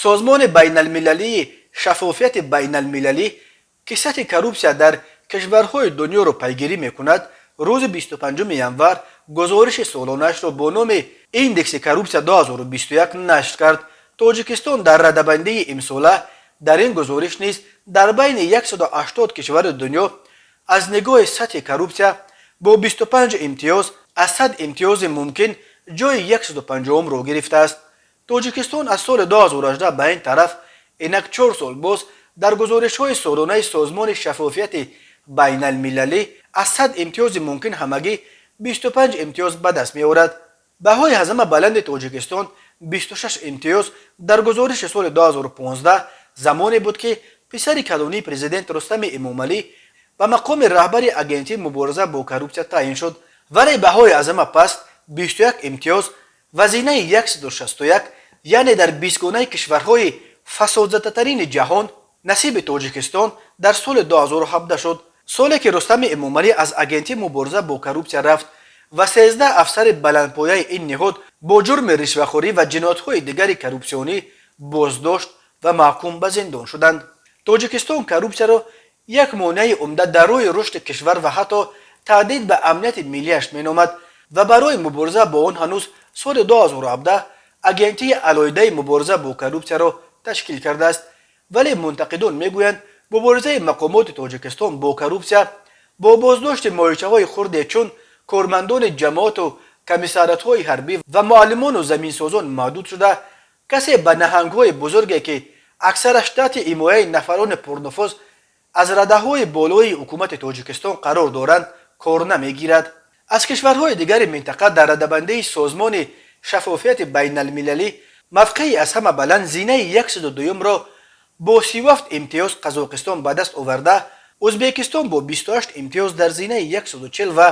سازمان بین المللی شفافیت بین المللی که سطح کروپسیا در کشورهای دنیا را پیگیری میکند روز 25 ینور گزارش سالانش را با نام ایندکس کروپسیا 2021 نشر کرد. تاجیکستان در رده‌بندی امساله در این گزارش نیز در بین 180 کشور دنیا از نگاه سطح کروپسیا با 25 امتیاز از 100 امتیاز ممکن جای 150 را گرفته است. تاجیکستان از سال 2018 به این طرف اینک 4 سال باز در گزارش‌های سالانه سازمان شفافیت بین المللی از 100 امتیاز ممکن همگی 25 امتیاز به دست می‌آورد. بهای هضم بلند تاجیکستان 26 امتیاز در گزارش سال 2015 زمانی بود که پسر کلانی پرزیدنت رستم امامعلی به مقام رهبر اگنتی مبارزه با کروپسیا تعیین شد، ولی بهای هضم پست 21 امتیاز وزینه 161 یعنی در 20 گونه کشورهای فسادزده‌ترین جهان نصیب تاجیکستان در سال 2017 شد، سالی که رستم امامعلی از اگنتی مبارزه با کروپسیا رفت و 13 افسر بلندپایه این نهاد با جرم رشوه‌خوری و جنایت‌های دیگر کروپسیونی بازداشت و محکوم به زندان شدند. تاجیکستان کروپسیا را یک مانع عمده در روی رشد کشور و حتی تهدید به امنیت ملیش مینامد و برای مبارزه با آن هنوز سال 2017 اگنتی علیحده مبارزه با کروپسیا را تشکیل کرده است. ولی منتقدان میگویند مبارزه مقامات تاجیکستان با کروپسیا با بازداشت ماهیچه‌های خرد چون کارمندان جماعت و کمیساریات‌های حربی و معلمان و زمینسازان محدود شده، کسی به نهنگ‌های بزرگی که اکثرش تحت حمایه نفران پرنفوذ از رده‌های بالای حکومت تاجیکستان قرار دارند کار نمیگیرد. از کشورهای دیگر منطقه در رده‌بندی سازمان شفافیت بین المللی موقعی از همه بلند زینه 102 را با 37 امتیاز قزاقستان به دست آورده، ازبکستان با 28 امتیاز در زینه 140 و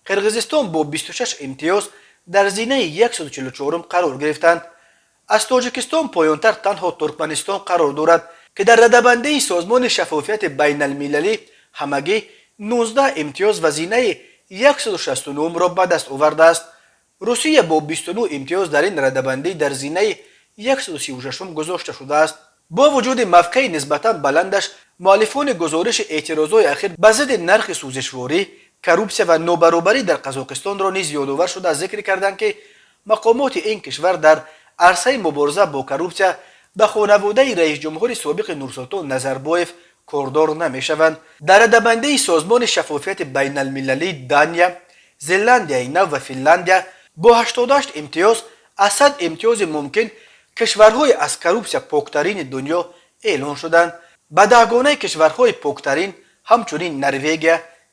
قرقیزستان با 26 امتیاز در زینه 144 قرار گرفتند. از تاجیکستان پایانتر تنها ترکمنستان قرار دارد که در رده‌بندی سازمان شفافیت بین المللی همگی 19 امتیاز و زینه 169 را به دست آورده است. روسیه با 29 امتیاز در این رده‌بندی در زینه 136 گذاشته شده است. با وجود موقع نسبتا بلندش، مؤلفان گزارش اعتراضهای اخیر به ضد نرخ سوزشواری، کروپسیا و نابرابری در قزاقستان را نیز یادآور شده ذکر کردند که مقامات این کشور در عرصه مبارزه با کروپسیا به خانواده رئیس جمهور سابق نورسلطان نظربایف کاردار نمیشوند. در رده‌بندی سازمان شفافیت بین المللی دانیا، زلندیای نو و فنلاندیا با 88 امتیاز از 100 امتیاز ممکن کشورهای از کروپسیا پاکترین دنیا اعلان شدند. به 10 گونه کشورهای پاکترین همچنین نروژ،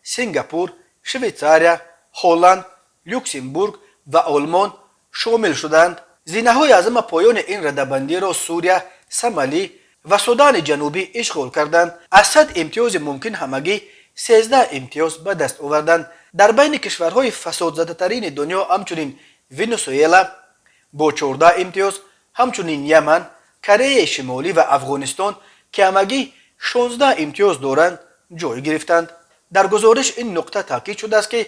سنگاپور، شویتزاریا، هلند، لوکزامبورگ و آلمان شامل شدند. زینه‌های اعظم پایان این رده‌بندی را سوریه، سومالی و سودان جنوبی اشغال کردند. از 100 امتیاز ممکن همگی 13 امتیاز به دست آوردند. در بین کشورهای فسادزده‌ترین دنیا همچنین ونزوئلا با 14 امتیاز، همچنین یمن، کره شمالی و افغانستان که همگی 16 امتیاز دارند جای گرفتند. در گزارش این نکته تاکید شده است که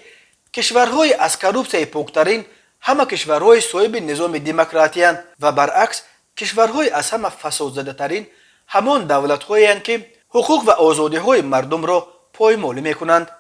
کشورهای از کروپسیا پاکترین همه کشورهای صاحب نظام دموکراتی اند و برعکس کشورهای از همه فسادزده ترین همان دولت‌هایی اند که حقوق و آزادی‌های مردم را پایمال می‌کنند.